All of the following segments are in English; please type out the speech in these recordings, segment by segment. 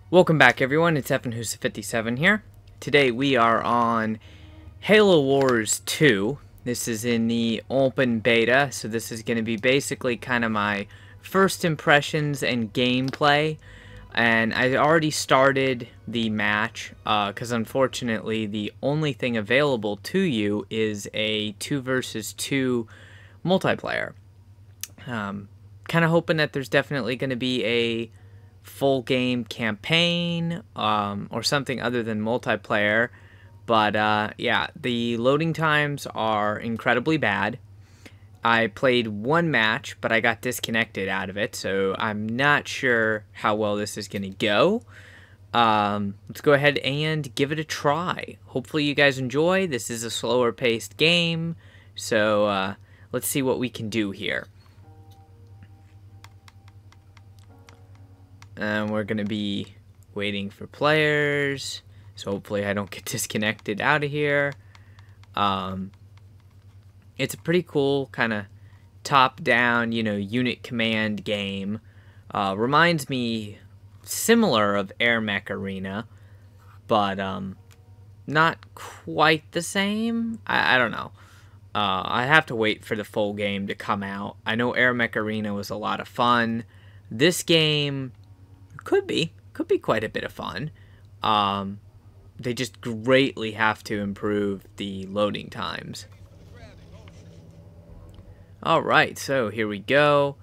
Welcome back, everyone. It's EvanHusa57 here. Today we are on Halo Wars 2. This is in the open beta, so this is going to be basically kind of my first impressions and gameplay. And I already started the match, because unfortunately the only thing available to you is a 2 versus 2 multiplayer. Kind of hoping that there's definitely going to be a full game campaign or something other than multiplayer, but yeah, the loading times are incredibly bad. I played one match, but I got disconnected out of it, so I'm not sure how well this is going to go. Let's go ahead and give it a try. Hopefully you guys enjoy. This is a slower paced game, so let's see what we can do here. And we're going to be waiting for players. So hopefully I don't get disconnected out of here. It's a pretty cool kind of top-down, unit command game. Reminds me similar of Air Mech Arena, but not quite the same. I don't know. I have to wait for the full game to come out. I know Air Mech Arena was a lot of fun. This game could be quite a bit of fun. They just greatly have to improve the loading times. Alright, so here we go.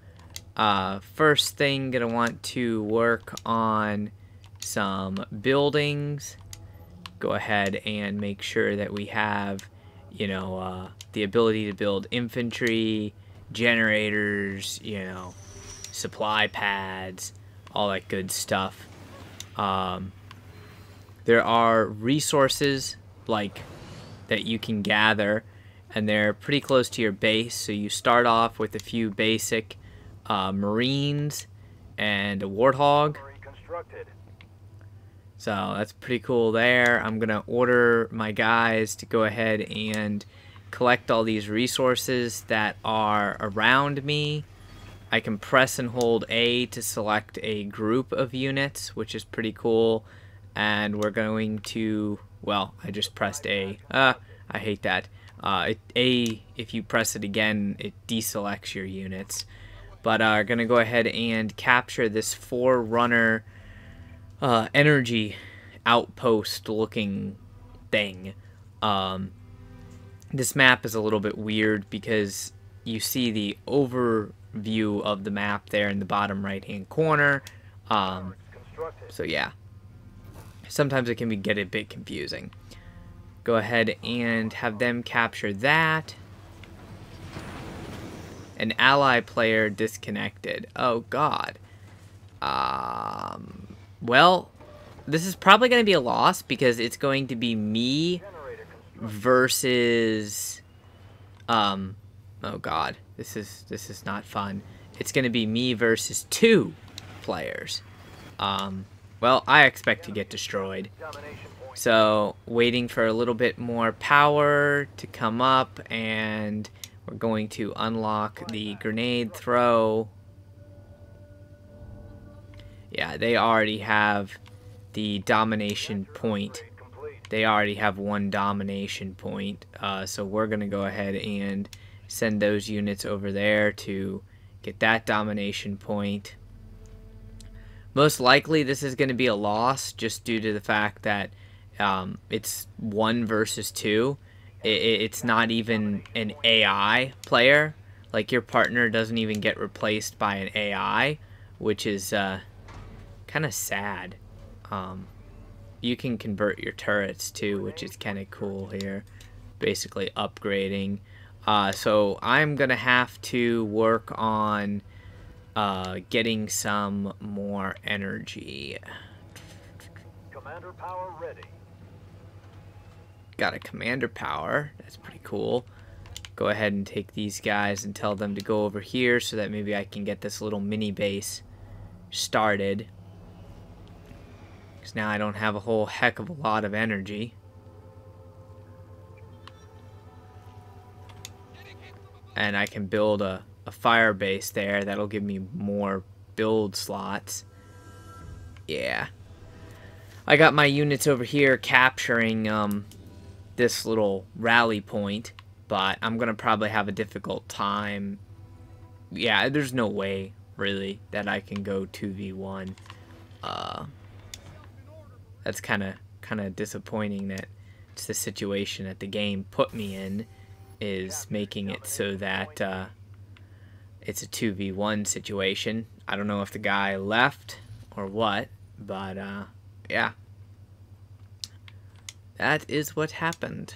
First thing, gonna want to work on some buildings. Go ahead and make sure that we have, the ability to build infantry, generators, supply pads, all that good stuff. There are resources like that you can gather, and they're pretty close to your base. So you start off with a few basic Marines and a Warthog. So that's pretty cool there. I'm gonna order my guys to go ahead and collect all these resources that are around me. I can press and hold A to select a group of units, which is pretty cool. And we're going to, well, I just pressed A. I hate that. A, if you press it again, it deselects your units. But we're going to go ahead and capture this Forerunner energy outpost looking thing. This map is a little bit weird because you see the overview of the map there in the bottom right hand corner. So yeah, sometimes it can get a bit confusing. Go ahead and have them capture that. An ally player disconnected. Oh god. Well, this is probably going to be a loss because it's going to be me versus oh god, this is not fun. It's going to be me versus 2 players. Well, I expect to get destroyed. So, waiting for a little bit more power to come up, and we're going to unlock the grenade throw. Yeah, they already have the domination point. They already have 1 domination point. So we're going to go ahead and send those units over there to get that domination point. Most likely this is going to be a loss just due to the fact that it's 1 versus 2. It's not even an AI player. Like, your partner doesn't even get replaced by an AI, which is kind of sad. You can convert your turrets too, which is kind of cool here. Basically upgrading. So I'm going to have to work on getting some more energy. Commander power ready. Got a commander power. That's pretty cool. Go ahead and take these guys and tell them to go over here so that maybe I can get this little mini base started. Because now I don't have a whole heck of a lot of energy. And I can build a fire base there. That'll give me more build slots. Yeah. I got my units over here capturing this little rally point, but I'm gonna probably have a difficult time. Yeah, there's no way really that I can go 2v1. That's kind of disappointing that it's the situation that the game put me in, is making it so that it's a 2v1 situation. I don't know if the guy left or what, but yeah, that is what happened.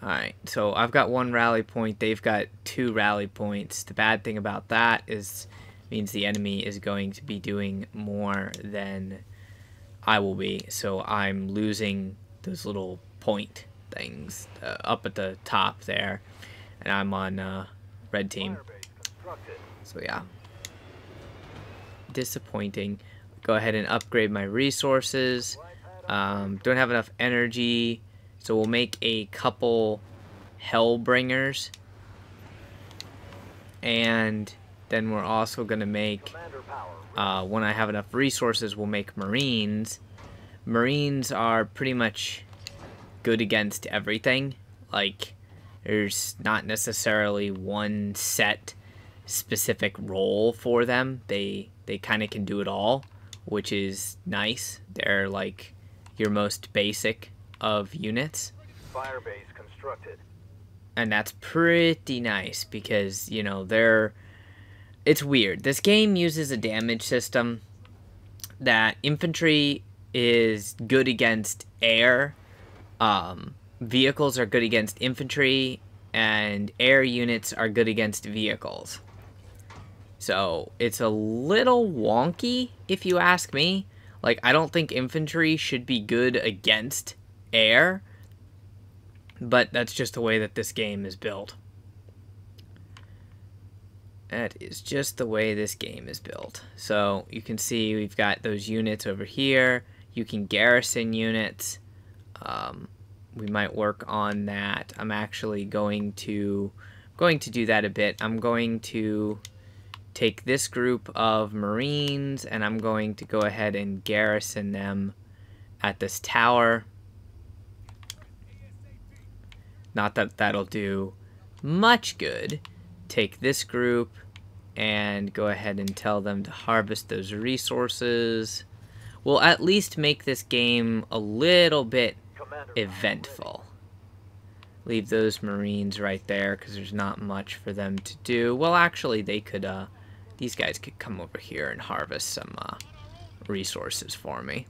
Alright, so I've got 1 rally point, they've got 2 rally points. The bad thing about that is means the enemy is going to be doing more than I will be, so I'm losing those little point things up at the top there, and I'm on red team. So yeah, disappointing. Go ahead and upgrade my resources. Don't have enough energy, so we'll make a couple Hellbringers, and then we're also gonna make when I have enough resources, we'll make Marines. Marines are pretty much good against everything. Like, there's not necessarily one set specific role for them. They kind of can do it all, which is nice. They're like your most basic of units. Firebase constructed. And that's pretty nice because, you know, it's weird. This game uses a damage system that infantry is good against air, vehicles are good against infantry, and air units are good against vehicles. So it's a little wonky, if you ask me. Like, I don't think infantry should be good against air, but that's just the way that this game is built. That is just the way this game is built. So you can see we've got those units over here. You can garrison units. We might work on that. I'm actually going to do that a bit. I'm going to take this group of Marines and I'm going to go ahead and garrison them at this tower. Not that that'll do much good. Take this group and go ahead and tell them to harvest those resources. We'll at least make this game a little bit eventful. Leave those Marines right there because there's not much for them to do. Well, actually, they could, these guys could come over here and harvest some resources for me.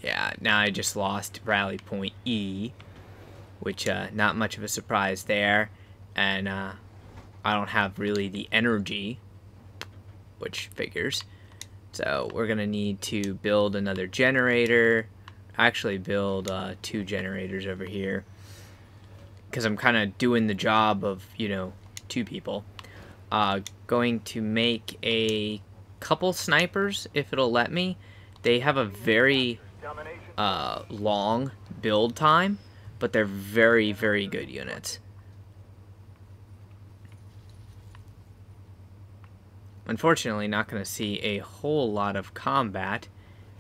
Yeah, now I just lost Rally Point E, which not much of a surprise there, and I don't have really the energy, which figures. So we're gonna need to build another generator. Actually, build 2 generators over here, because I'm kind of doing the job of, you know, 2 people. Going to make a couple snipers if it'll let me. They have a very long build time, but they're very, very good units. Unfortunately, not going to see a whole lot of combat,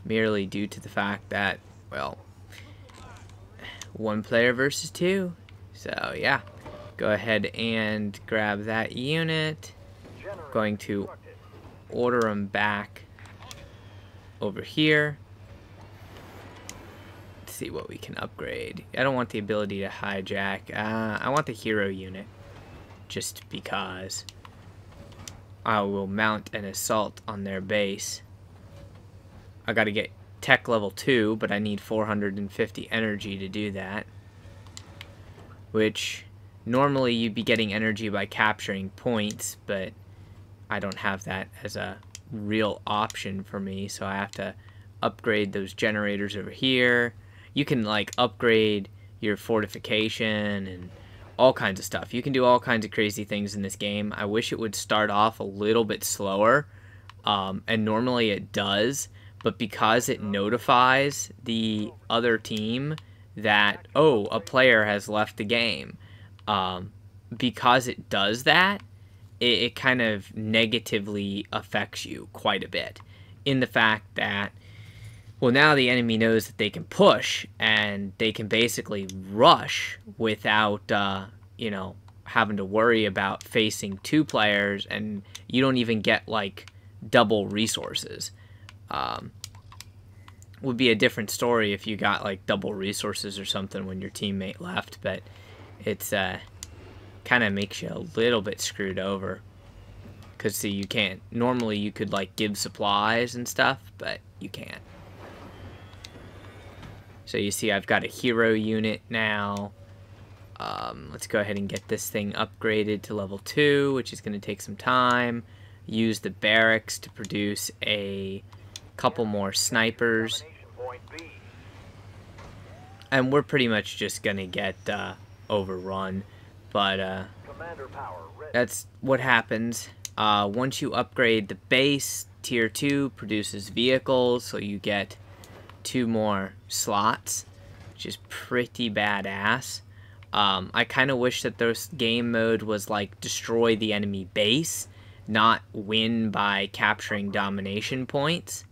merely due to the fact that, well, 1 player versus 2. So yeah, go ahead and grab that unit. Going to order them back over here. See what we can upgrade. I don't want the ability to hijack. I want the hero unit, just because I will mount an assault on their base. I gotta get tech level 2, but I need 450 energy to do that, which normally you'd be getting energy by capturing points, but I don't have that as a real option for me, so I have to upgrade those generators over here. You can like upgrade your fortification and all kinds of stuff. You can do all kinds of crazy things in this game. I wish it would start off a little bit slower, and normally it does, but because it notifies the other team that, oh, a player has left the game, because it does that, it kind of negatively affects you quite a bit, in the fact that, well, now the enemy knows that they can push, and they can basically rush without, you know, having to worry about facing 2 players, and you don't even get, like, double resources. Would be a different story if you got, like, double resources or something when your teammate left, but it's, kind of makes you a little bit screwed over. Because, see, you can't, normally you could, like, give supplies and stuff, but you can't. So you see I've got a hero unit now. Let's go ahead and get this thing upgraded to level 2, which is going to take some time. Use the barracks to produce a couple more snipers. And we're pretty much just going to get overrun. But that's what happens. Once you upgrade the base, tier 2 produces vehicles, so you get 2 more slots, which is pretty badass. I kind of wish that this game mode was like destroy the enemy base, not win by capturing domination points,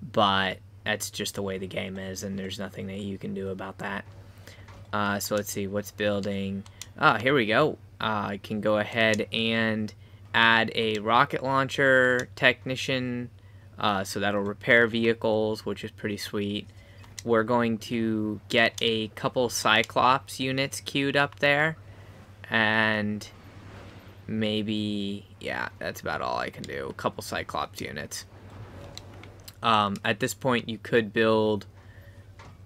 but that's just the way the game is, and there's nothing that you can do about that. So let's see what's building. Here we go. I can go ahead and add a rocket launcher technician, so that'll repair vehicles, which is pretty sweet. We're going to get a couple Cyclops units queued up there, and maybe, yeah, that's about all I can do. A couple Cyclops units. At this point, you could build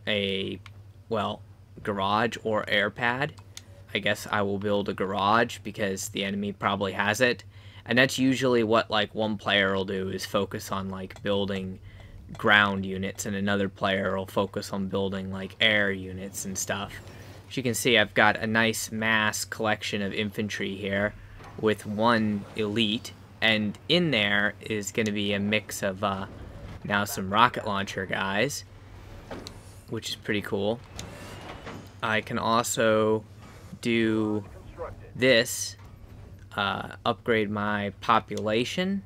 a, well, garage or air pad. I guess I will build a garage because the enemy probably has it. And that's usually what, like, one player will do, is focus on, like, building ground units, and another player will focus on building, like, air units and stuff. As you can see, I've got a nice mass collection of infantry here with 1 elite, and in there is going to be a mix of, now some rocket launcher guys, which is pretty cool. I can also do this, upgrade my population.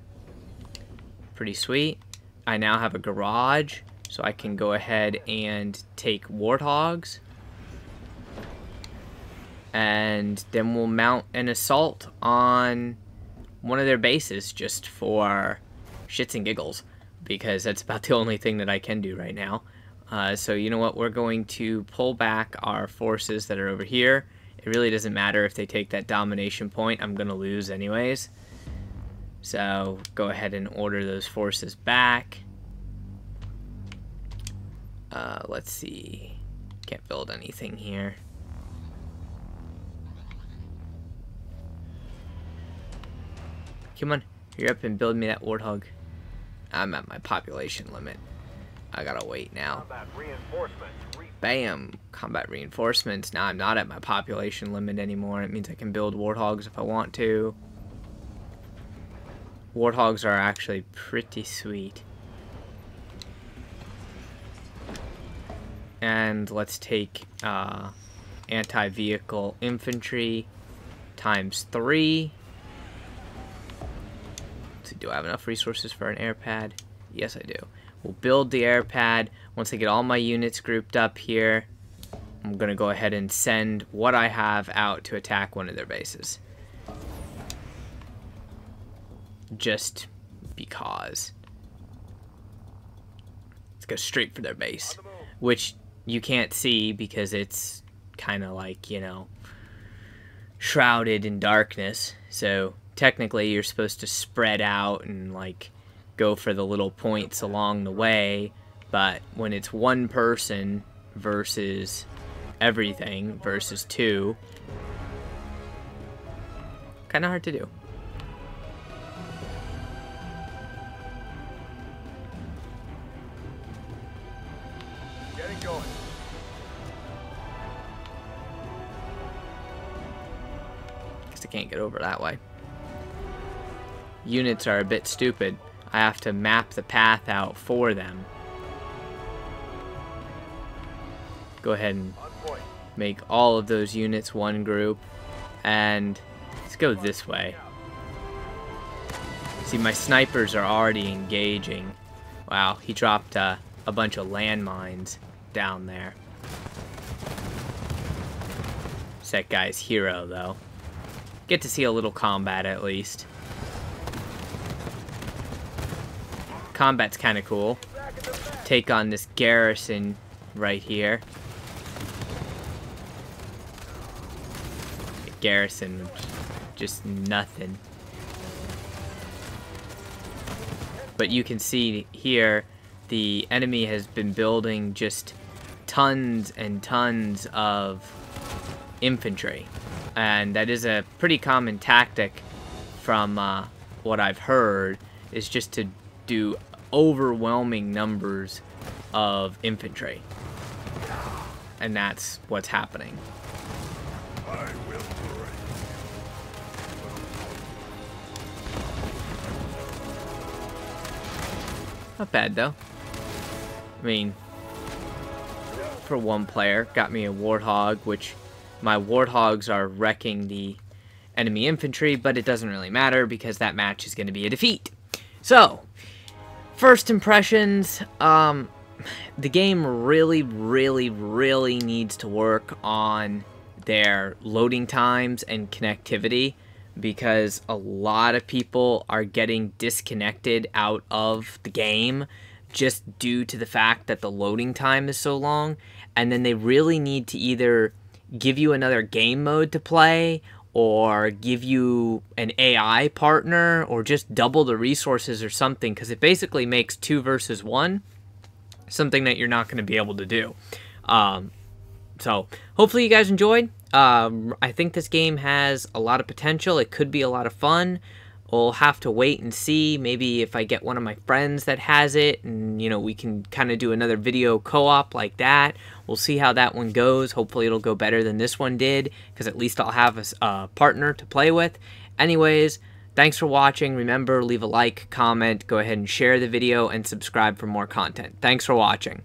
Pretty sweet. I now have a garage, so I can go ahead and take warthogs, and then we'll mount an assault on one of their bases just for shits and giggles, because that's about the only thing that I can do right now. So you know what, we're going to pull back our forces that are over here. It really doesn't matter if they take that domination point, I'm going to lose anyways. So go ahead and order those forces back. Let's see, can't build anything here. Come on, hurry up and build me that warthog. I'm at my population limit. I gotta wait now. Bam! Combat reinforcements. Now I'm not at my population limit anymore. It means I can build warthogs if I want to. Warthogs are actually pretty sweet. And let's take anti-vehicle infantry times 3. So do I have enough resources for an air pad? Yes, I do. We'll build the air pad. Once I get all my units grouped up here, I'm going to go ahead and send what I have out to attack one of their bases. Just because. Let's go straight for their base, which you can't see because it's kind of like, you know, shrouded in darkness. So technically you're supposed to spread out and like go for the little points along the way, but when it's one person versus everything versus 2, kind of hard to do. Getting going. Guess I can't get over that way. Units are a bit stupid. I have to map the path out for them. Go ahead and make all of those units one group, and let's go this way. See, my snipers are already engaging. Wow, he dropped a bunch of landmines down there. It's that guy's hero, though. Get to see a little combat, at least. Combat's kind of cool. Take on this garrison right here. The garrison, just nothing. But you can see here, the enemy has been building just tons and tons of infantry. And that is a pretty common tactic from what I've heard, is just to do overwhelming numbers of infantry. And that's what's happening. Not bad, though. I mean, for one player, got me a Warthog, which my Warthogs are wrecking the enemy infantry, but it doesn't really matter because that match is going to be a defeat. So, first impressions, the game really needs to work on their loading times and connectivity, because a lot of people are getting disconnected out of the game just due to the fact that the loading time is so long, and then they really need to either give you another game mode to play, or give you an AI partner, or just double the resources or something, because it basically makes 2 versus 1, something that you're not going to be able to do. So, hopefully you guys enjoyed. I think this game has a lot of potential. It could be a lot of fun. We'll have to wait and see. Maybe if I get one of my friends that has it, and, you know, we can kind of do another video co-op like that. We'll see how that one goes. Hopefully it'll go better than this one did, because at least I'll have a partner to play with. Anyways, thanks for watching. Remember, leave a like, comment, go ahead and share the video, and subscribe for more content. Thanks for watching.